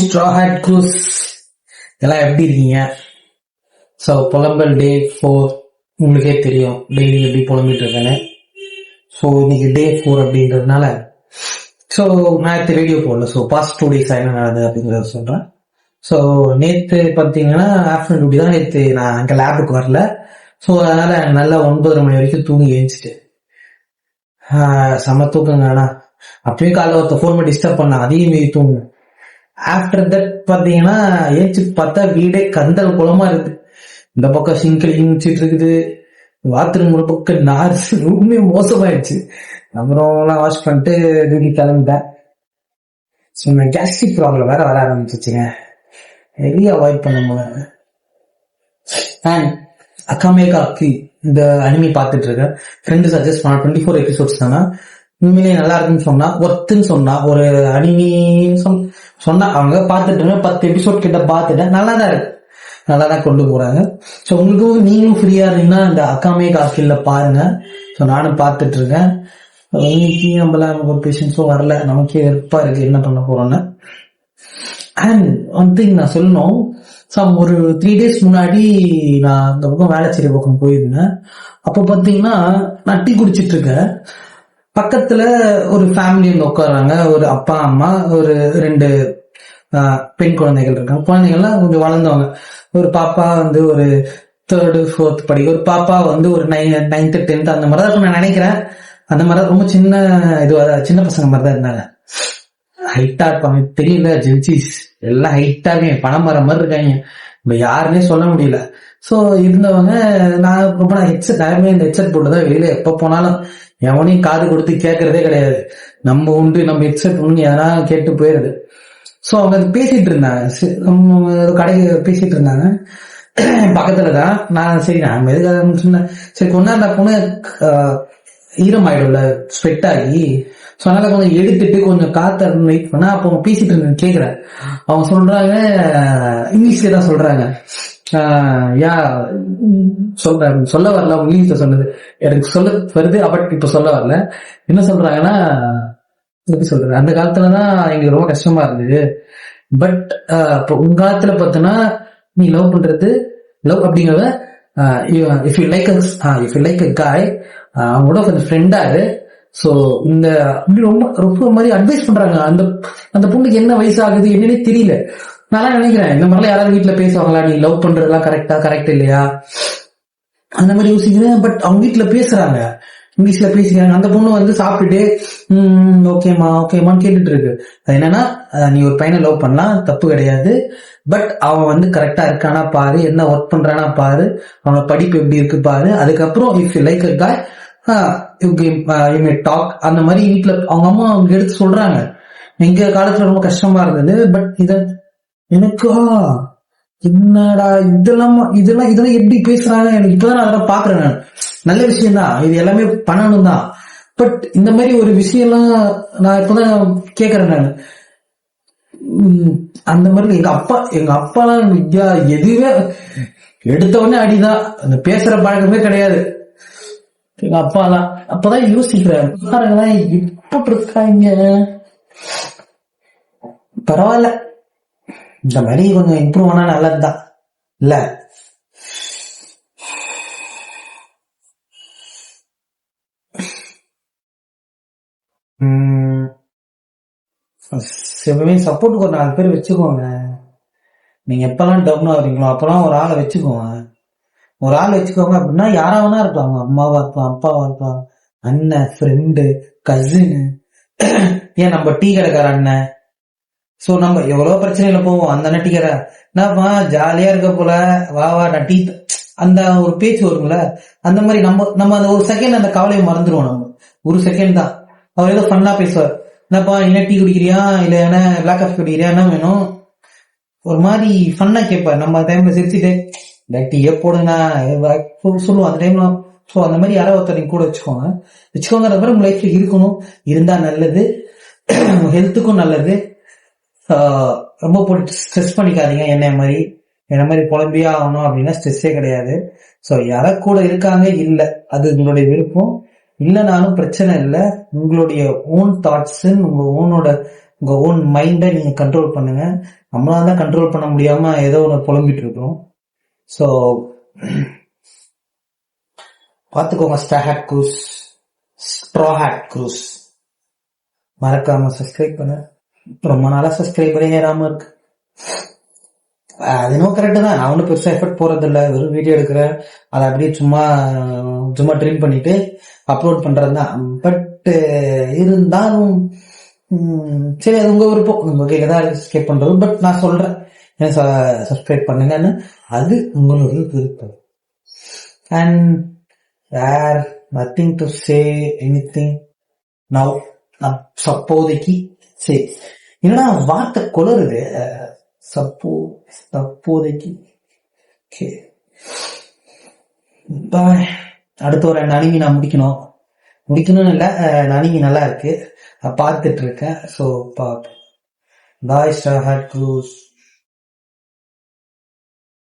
Straw had cruise எல்லாம் எப்படி இருக்கீங்க? ஸோ புலம்பல் டே 4 உங்களுக்கே தெரியும் டெய்லி எப்படி புலம்பிட்டு இருக்கேன்னு. ஸோ இன்னைக்கு டே 4 அப்படின்றதுனால ஸோ நேற்று ரேடியோ போடல. ஸோ பாஸ்ட் 2 days என்ன நடந்தது அப்படிங்கிறத சொல்கிறேன். ஸோ நேற்று பார்த்தீங்கன்னா ஆஃப்டர்நூன் டியூட்டி தான். நேற்று நான் அங்கே லேபுக்கு வரல. ஸோ அதனால நல்லா 9:30 மணி வரைக்கும் தூங்கி எழுந்துட்டு செம்ம தூக்கங்கண்ணா. அப்பயும் காலைல ஒருத்தர் ஃபோன் பண்ணி டிஸ்டர்ப் பண்ணா, அதையும் மீறி தூங்க. ஆஃப்டர் தட் பார்த்தீங்கன்னா ஏச்சு பார்த்தா வீடே கந்தல் குளமா இருக்கு. இந்த பக்கம் சிங்கிள் இங்கிச்சிட்டு இருக்குது, பாத்ரூம் ஒரு பக்கம் நார், ரூமே மோசமாயிடுச்சு. அப்புறம் எல்லாம் வாஷ் பண்ணிட்டு தூக்கி கிளம்பிட்டேன். ஸோ கேஸ்ட்ரிக் ப்ராப்ளம் வேற வர ஆரம்பிச்சிச்சுங்க. வெளியே அவாய்ட் பண்ண முடியாது. அண்ட் அக்காமேகா அக்கி இந்த அனிமி பார்த்துட்டு இருக்கேன். ஃப்ரெண்டு சஜஸ்ட் பண்ண 24 எபிசோட்ஸ் தானே, உண்மையிலே நல்லா இருக்குன்னு சொன்னா, ஒர்த்துன்னு சொன்னா, ஒரு அனிமி சொன்னா அவங்க பார்த்துட்டு 10 எபிசோட் கிட்ட பார்த்துட்டேன். நல்லா தான் இருக்கு, நல்லா தான் கொண்டு போறாங்க. ஸோ உங்களுக்கும் நீங்களும் ஃப்ரீயா இருந்தீங்கன்னா இந்த அக்காமேகா அக்கில பாருங்க. ஸோ நானும் பார்த்துட்டு இருக்கேன். இன்னைக்கு நம்மள ஒரு பேஷன்ஸும் வரல, நமக்கே வெறுப்பா இருக்கு என்ன பண்ண போறோம்னு. அண்ட் ஒன் திங் நான் சொல்லணும். ஒரு 3 days முன்னாடி நான் இந்த பக்கம் வேளச்சேரி பக்கம் போயிருந்தேன். அப்போ பார்த்தீங்கன்னா நான் டீ குடிச்சிட்டு இருக்கேன். பக்கத்துல ஒரு ஃபேமிலி வந்து உட்காடுறாங்க. ஒரு அப்பா அம்மா, ஒரு 2 பெண் குழந்தைகள் இருக்காங்க. குழந்தைகள்லாம் கொஞ்சம் வளர்ந்தவங்க. ஒரு பாப்பா வந்து ஒரு 3rd 4th படிக்க, ஒரு பாப்பா வந்து ஒரு 9th 10th அந்த மாதிரி தான் நான் நினைக்கிறேன். அந்த மாதிரி ரொம்ப சின்ன பசங்க மாதிரி தான் இருந்தாங்க. ஹைட்டா இருப்பாங்க, தெரியல, ஜென்சிஸ் எல்லாம் ஹைட்டா இருக்கேன், பணமரம் மாதிரி இருக்காங்க. நம்ம யாருன்னே சொல்ல முடியல. ஸோ இருந்தவங்க நான் ரொம்ப நேரமே இந்த ஹெட்செட் போட்டுதான் வெளியில எப்ப போனாலும் எவனையும் காது கொடுத்து கேட்கறதே கிடையாது. நம்ம உண்டு, நம்ம ஹெட்செட் உண்டு எதனா கேட்டு போயிருது. ஸோ அவங்க பேசிட்டு இருந்தாங்க, கடைக்கு பேசிட்டு இருந்தாங்க பக்கத்துலதான். நான் சரி நான் எதுக்காக சொன்னேன், சரி கொண்டா அந்த பொண்ணு ஈரம் ஆயிடும்ல ஸ்வெட் ஆகி. ஸோ அதனால கொஞ்சம் எடுத்துட்டு கொஞ்சம் காத்த வெயிட் பண்ணா. அப்போ அவங்க பேசிட்டு இருந்தேன் கேட்கிறேன். அவங்க சொல்றாங்க, இங்கிலீஷ்ல தான் சொல்றாங்க. யா சொல்ல வரல, அவங்க இங்கிலீஷ்ல சொன்னது எனக்கு சொல்ல வருது, பட் இப்ப சொல்ல வரல. என்ன சொல்றாங்கன்னா, எப்படி சொல்றது, அந்த காலத்துலதான் எங்களுக்கு ரொம்ப கஷ்டமா இருந்தது. பட் இப்போ உங்க காலத்துல பார்த்தோன்னா நீ லவ் பண்றது, லவ் அப்படிங்கிறத இஃப் யூ லைக் அ காய் அவங்களோட கொஞ்சம் ஃப்ரெண்டா இரு. ஸோ இந்த அப்படி ரொம்ப ரொம்ப மாதிரி அட்வைஸ் பண்றாங்க. அந்த பொண்ணுக்கு என்ன வயசு ஆகுது என்னன்னே தெரியல. நான் நினைக்கிறேன் இந்த மாதிரிலாம் யாராவது வீட்டுல பேசுவாங்களா, நீ லவ் பண்றதுலாம் கரெக்ட் இல்லையா அந்த மாதிரி யோசிக்கிறேன். பட் அவங்க வீட்டுல பேசுறாங்க, இங்கிலீஷ்ல பேசிக்கிறாங்க. அந்த பொண்ணு வந்து சாப்பிட்டுட்டு ஓகேமான்னு கேட்டுட்டு இருக்கு. அது என்னன்னா, நீ ஒரு பையனை லவ் பண்ணலாம், தப்பு கிடையாது. பட் அவன் வந்து கரெக்டா இருக்கானா பாரு, என்ன ஒர்க் பண்றானா பாரு, அவனோட படிப்பு எப்படி இருக்கு பாரு. அதுக்கப்புறம் இஃப் யூ லைக் அ காய் யூ மே டாக். அந்த மாதிரி வீட்டுல அவங்க அம்மா அவங்க எடுத்து சொல்றாங்க. எங்க காலத்துல ரொம்ப கஷ்டமா இருந்தது. பட் எனக்கு என்னடா இதெல்லாம் எப்படி பேசுறாங்க, எனக்கு இப்பதான் அதெல்லாம் பாக்குறேன். நான் நல்ல விஷயம் தான், இது எல்லாமே பண்ணணும் தான். பட் இந்த மாதிரி ஒரு விஷயம்லாம் நான் இப்பதான் கேக்குறேன். நான் அந்த மாதிரி எங்க அப்பாலாம் எதுவே எடுத்த உடனே அடிதான், அந்த பேசுற பழக்கமே கிடையாது. எங்க அப்பா தான். அப்பதான் யோசிக்கிறேன், எப்படி இருக்காங்க. பரவாயில்ல, இந்த மாதிரி கொஞ்சம் இம்ப்ரூவ் ஆனா நல்லதுதான் இல்ல. எப்பவுமே சப்போர்ட்டுக்கு ஒரு 4 பேர் வச்சுக்கோங்க. நீங்க எப்பெல்லாம் டவுன் ஆகுறீங்களோ அப்பெல்லாம் ஒரு ஆளை வச்சுக்கோங்க. ஒரு ஆள் வச்சுக்கோங்க அப்படின்னா யாராவனா இருப்பாங்க, அம்மாவா இருப்பான், அப்பாவா இருப்பான், அண்ணன், ஃப்ரெண்டு, கசின், ஏன் நம்ம டீ கடைக்கார அண்ணன். சோ நம்ம எவ்வளவு பிரச்சனையில போவோம். அந்த அண்ணன் டீ கடை என்னப்பா ஜாலியா இருக்க போல, வா நான் டீ, அந்த ஒரு பேச்சு வரும்ல. அந்த மாதிரி நம்ம அந்த ஒரு செகண்ட் அந்த கவலையை மறந்துடுவோம். நம்ம ஒரு செகண்ட் தான். அவர் ஏதோ ஃபன்னா பேசுவார், என்னப்பா என்ன டீ குடிக்கிறியா, இல்ல என்ன பிளாக் காஃபி குடிக்கிறியா, என்ன வேணும், ஒரு மாதிரி ஃபன்னா கேட்பார். நம்ம டைம்ல சிரிச்சுட்டு டீயே போடுங்க சொல்லுவோம் அந்த டைம்ல. ஸோ அந்த மாதிரி யாராவது ஒருத்தர் கூட வச்சுக்கோங்க. அந்த மாதிரி உங்க லைஃப்ல இருக்கணும், இருந்தா நல்லது, ஹெல்த்துக்கும் நல்லது. ரொம்ப போட்டு ஸ்ட்ரெஸ் பண்ணிக்காதீங்க. என்ன மாதிரி புலம்பியா ஆகணும் அப்படின்னா ஸ்ட்ரெஸ்ஸே கிடையாது. ஸோ யாரா கூட இருக்காங்க இல்ல, அது உங்களுடைய விருப்பம். இல்லைனாலும் பிரச்சனை இல்லை. உங்களுடைய ஓன் தாட்ஸ், உங்க ஓன் மைண்டை நீங்க கண்ட்ரோல் பண்ணுங்க. நம்மளால தான் கண்ட்ரோல் பண்ண முடியாம ஏதோ ஒன்று புலம்பிட்டு இருக்கோம். ஸோ பார்த்துக்கோங்க. ஸ்ட்ரா ஹேட் க்ரூஸ் மறக்காம சப்ஸ்கிரைப் பண்ண. ரொம்ப நாளா சப்ஸ்கிரைப் பண்ணி ஏறாம இருக்கு. அது இன்னும் கரெக்டு தான். நான் ஒன்றும் பெருசாக எஃபர்ட் போறது இல்லை. வெறும் வீடியோ எடுக்கிறேன், அதை அப்படியே சும்மா ட்ரீம் பண்ணிட்டு அப்லோட் பண்றது தான். பட் இருந்தாலும் சரி, அது உங்க விருப்பம். உங்க கையில தான் சப்ஸ்கிரைப் பண்றது. பட் நான் சொல்றேன், சப்ஸ்கிரைப் பண்ணுங்கன்னு. அது உங்களுடைய விருப்பம். And where nothing to say anything now. சப்போதைக்கு சரி, என்னன்னா வார்த்தை குளறுது. தப்போதைக்கு அடுத்த ஒரு அனிமி நான் முடிக்கணும்னு இல்லை. அனிமி நல்லா இருக்கு, பார்த்துட்டு இருக்கேன். So bye. ஸ்டார் ஹேட் க்ரூஸ்.